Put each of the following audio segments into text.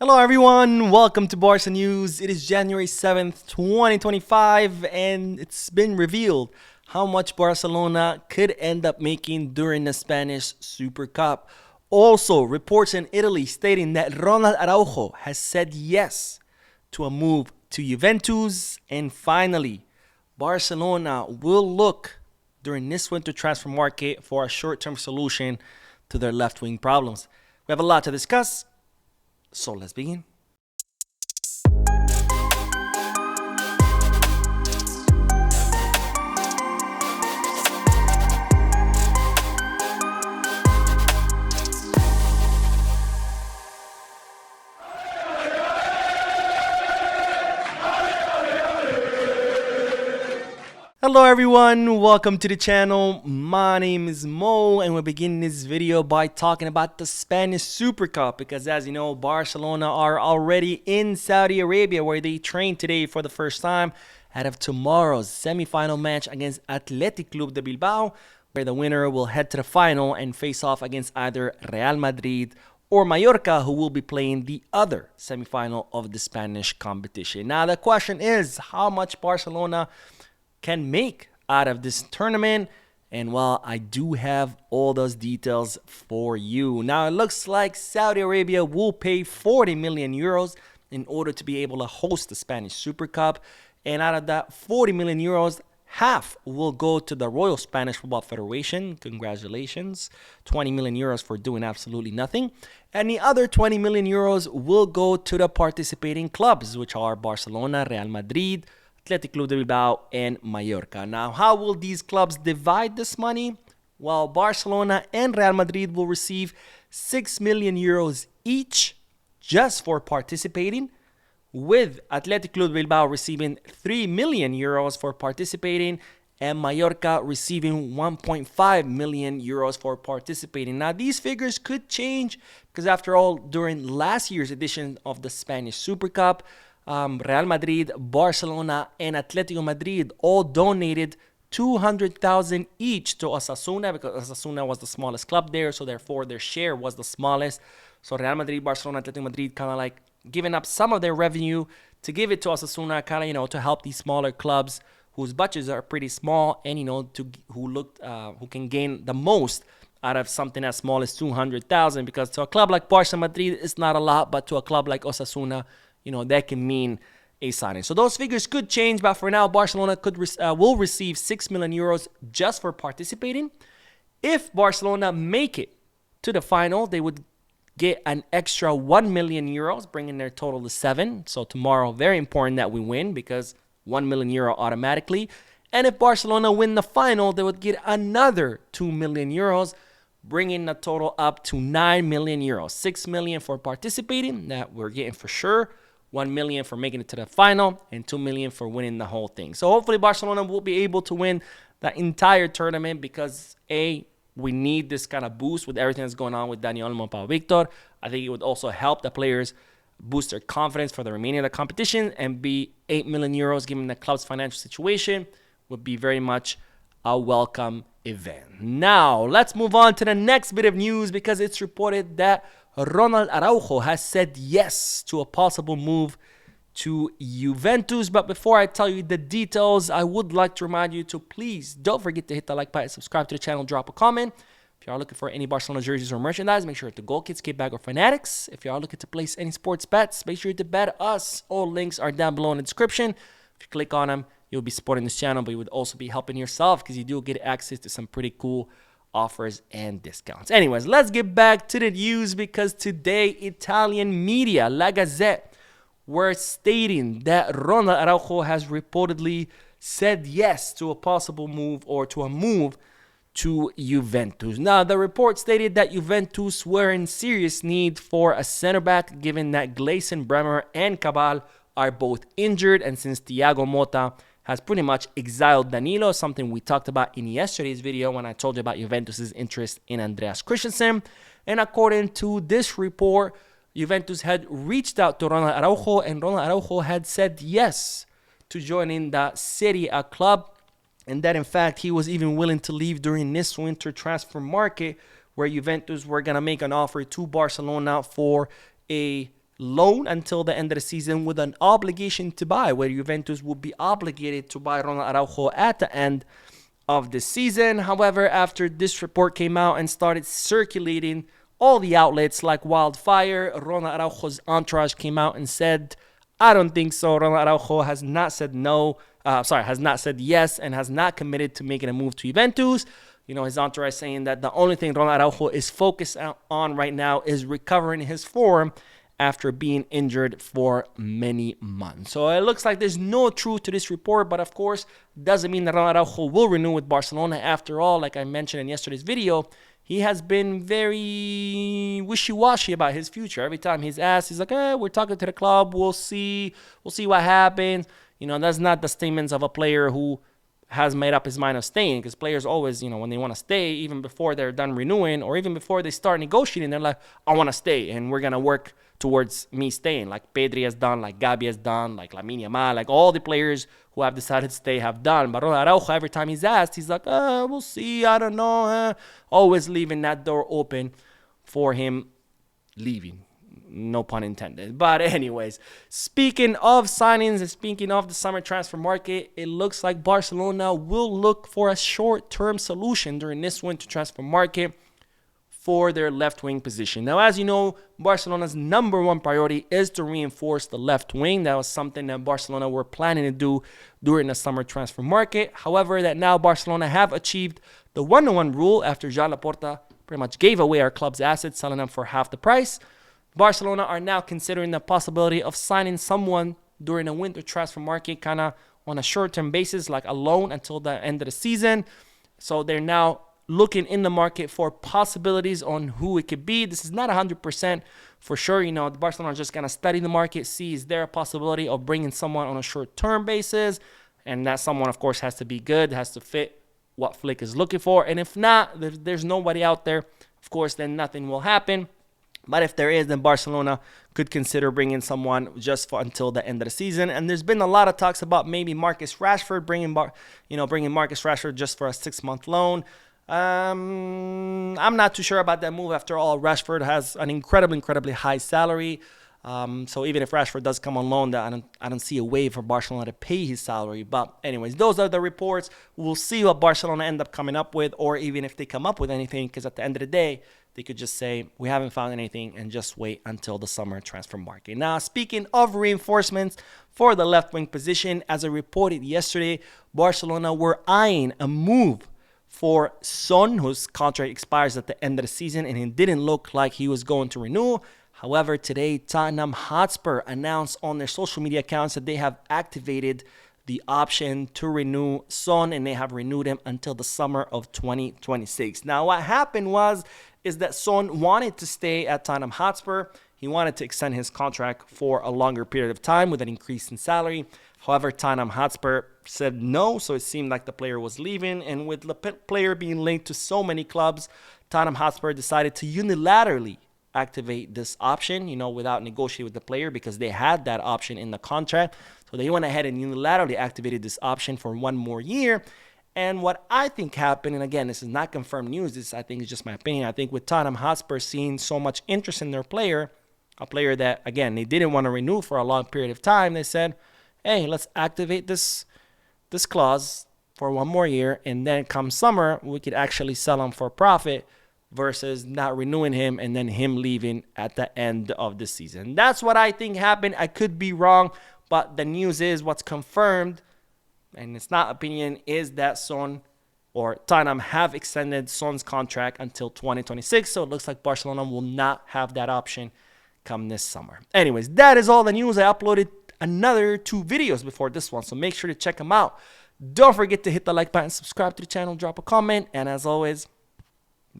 Hello everyone, welcome to Barca News. It is January 7th, 2025, and it's been revealed how much Barcelona could end up making during the Spanish Super Cup. Also, reports in Italy stating that Ronald Araujo has said yes to a move to Juventus. And finally, Barcelona will look during this winter transfer market for a short-term solution to their left-wing problems. We have a lot to discuss. So let's begin. Hello everyone, welcome to the channel. My name is Mo and we're beginning this video by talking about the Spanish Super Cup because as you know, Barcelona are already in Saudi Arabia where they train today for the first time ahead of tomorrow's semi-final match against Athletic Club de Bilbao, where the winner will head to the final and face off against either Real Madrid or Mallorca, who will be playing the other semi-final of the Spanish competition. Now the question is, how much Barcelona can make out of this tournament? And well, I do have all those details for you. Now it looks like Saudi Arabia will pay 40 million euros in order to be able to host the Spanish Super Cup, and out of that 40 million euros, half will go to the Royal Spanish Football Federation. Congratulations. 20 million euros for doing absolutely nothing, and the other 20 million euros will go to the participating clubs, which are Barcelona, Real Madrid, Athletic Club de Bilbao, and Mallorca. Now, how will these clubs divide this money? Well, Barcelona and Real Madrid will receive 6 million euros each just for participating, with Athletic Club de Bilbao receiving 3 million euros for participating, and Mallorca receiving 1.5 million euros for participating. Now, these figures could change because, after all, during last year's edition of the Spanish Super Cup, Real Madrid, Barcelona, and Atletico Madrid all donated 200,000 each to Osasuna because Osasuna was the smallest club there, so therefore their share was the smallest. So Real Madrid, Barcelona, Atletico Madrid kind of like giving up some of their revenue to give it to Osasuna, kind of, to help these smaller clubs whose budgets are pretty small and, who can gain the most out of something as small as 200,000, because to a club like Barca Madrid, it's not a lot, but to a club like Osasuna, that can mean a signing. So those figures could change, but for now, Barcelona will receive 6 million euros just for participating. If Barcelona make it to the final, they would get an extra 1 million euros, bringing their total to 7. So tomorrow, very important that we win, because 1 million euro automatically. And if Barcelona win the final, they would get another 2 million euros, bringing the total up to 9 million euros. 6 million for participating, that we're getting for sure. 1 million for making it to the final, and 2 million for winning the whole thing. So hopefully Barcelona will be able to win the entire tournament because we need this kind of boost with everything that's going on with Dani Olmo and Pau Victor. I think it would also help the players boost their confidence for the remaining of the competition, and be 8 million euros given the club's financial situation would be very much a welcome event. Now, let's move on to the next bit of news because it's reported that Ronald Araujo has said yes to a possible move to Juventus. But before I tell you the details, I would like to remind you to please don't forget to hit the like button, subscribe to the channel, drop a comment. If you are looking for any Barcelona jerseys or merchandise, make sure to Goal Kids, Kickback, or Fanatics. If you are looking to place any sports bets, make sure to bet us. All links are down below in the description. If you click on them, you'll be supporting this channel, but you would also be helping yourself because you do get access to some pretty cool offers and discounts. Anyways, let's get back to the news because today Italian media, La Gazzetta, were stating that Ronald Araujo has reportedly said yes to a possible move, or to a move to Juventus. Now, the report stated that Juventus were in serious need for a center back, given that Gleison, Bremer, and Cabal are both injured, and since Thiago Motta has pretty much exiled Danilo, something we talked about in yesterday's video when I told you about Juventus' interest in Andreas Christensen. And according to this report, Juventus had reached out to Ronald Araujo, and Ronald Araujo had said yes to joining the Serie A club, and that in fact he was even willing to leave during this winter transfer market, where Juventus were going to make an offer to Barcelona for a loan until the end of the season with an obligation to buy, where Juventus would be obligated to buy Ronald Araujo at the end of the season. However, after this report came out and started circulating all the outlets like wildfire, Ronald Araujo's entourage came out and said, I don't think so. Ronald Araujo has not said has not said yes, and has not committed to making a move to Juventus. His entourage saying that the only thing Ronald Araujo is focused on right now is recovering his form after being injured for many months. So it looks like there's no truth to this report, but of course, doesn't mean that Ronald Araujo will renew with Barcelona. After all, like I mentioned in yesterday's video, he has been very wishy-washy about his future. Every time he's asked, he's like, we're talking to the club. We'll see what happens. That's not the statements of a player who has made up his mind of staying, because players always, when they want to stay, even before they're done renewing or even before they start negotiating, they're like, I want to stay and we're going to work towards me staying, like Pedri has done, like Gabi has done, like Lamine Yamal, like all the players who have decided to stay have done. But Ronald Araujo, every time he's asked, he's like, we'll see, I don't know, always leaving that door open for him leaving. No pun intended. But anyways, speaking of signings and speaking of the summer transfer market, it looks like Barcelona will look for a short-term solution during this winter transfer market for their left wing position. Now, as you know, Barcelona's number one priority is to reinforce the left wing. That was something that Barcelona were planning to do during the summer transfer market. However, that now Barcelona have achieved the 1-to-1 rule after Joan Laporta pretty much gave away our club's assets, selling them for half the price. Barcelona are now considering the possibility of signing someone during the winter transfer market, kind of on a short-term basis, like a loan until the end of the season. So they're now looking in the market for possibilities on who it could be. This is not 100% for sure. Barcelona are just going to study the market, see is there a possibility of bringing someone on a short-term basis. And that someone, of course, has to be good, has to fit what Flick is looking for. And if not, if there's nobody out there, of course, then nothing will happen. But if there is, then Barcelona could consider bringing someone just for until the end of the season. And there's been a lot of talks about maybe Marcus Rashford, bringing Marcus Rashford just for a 6-month loan. I'm not too sure about that move. After all, Rashford has an incredibly high salary. So even if Rashford does come on loan, I don't see a way for Barcelona to pay his salary. But anyways, those are the reports. We'll see what Barcelona end up coming up with, or even if they come up with anything, because at the end of the day, they could just say, we haven't found anything, and just wait until the summer transfer market. Now, speaking of reinforcements for the left wing position, as I reported yesterday, Barcelona were eyeing a move for Son, whose contract expires at the end of the season, and it didn't look like he was going to renew. However, today, Tottenham Hotspur announced on their social media accounts that they have activated the option to renew Son, and they have renewed him until the summer of 2026. Now, what happened is that Son wanted to stay at Tottenham Hotspur. He wanted to extend his contract for a longer period of time with an increase in salary. However, Tottenham Hotspur said no, so it seemed like the player was leaving. And with the player being linked to so many clubs, Tottenham Hotspur decided to unilaterally activate this option, without negotiating with the player, because they had that option in the contract. So they went ahead and unilaterally activated this option for 1 more year. And what I think happened, and again, this is not confirmed news, this I think is just my opinion. I think with Tottenham Hotspur seeing so much interest in their player, a player that, again, they didn't want to renew for a long period of time, they said, hey, let's activate this clause for 1 more year, and then come summer, we could actually sell him for profit versus not renewing him and then him leaving at the end of the season. That's what I think happened. I could be wrong, but the news is what's confirmed, and it's not opinion, is that Son or Tottenham have extended Son's contract until 2026. So it looks like Barcelona will not have that option come this summer. Anyways, that is all the news. I uploaded another 2 videos before this one, so make sure to check them out. Don't forget to hit the like button, subscribe to the channel, drop a comment, and as always,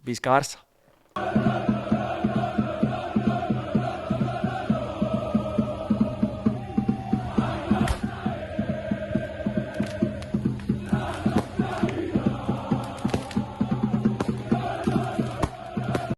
Visca Barça.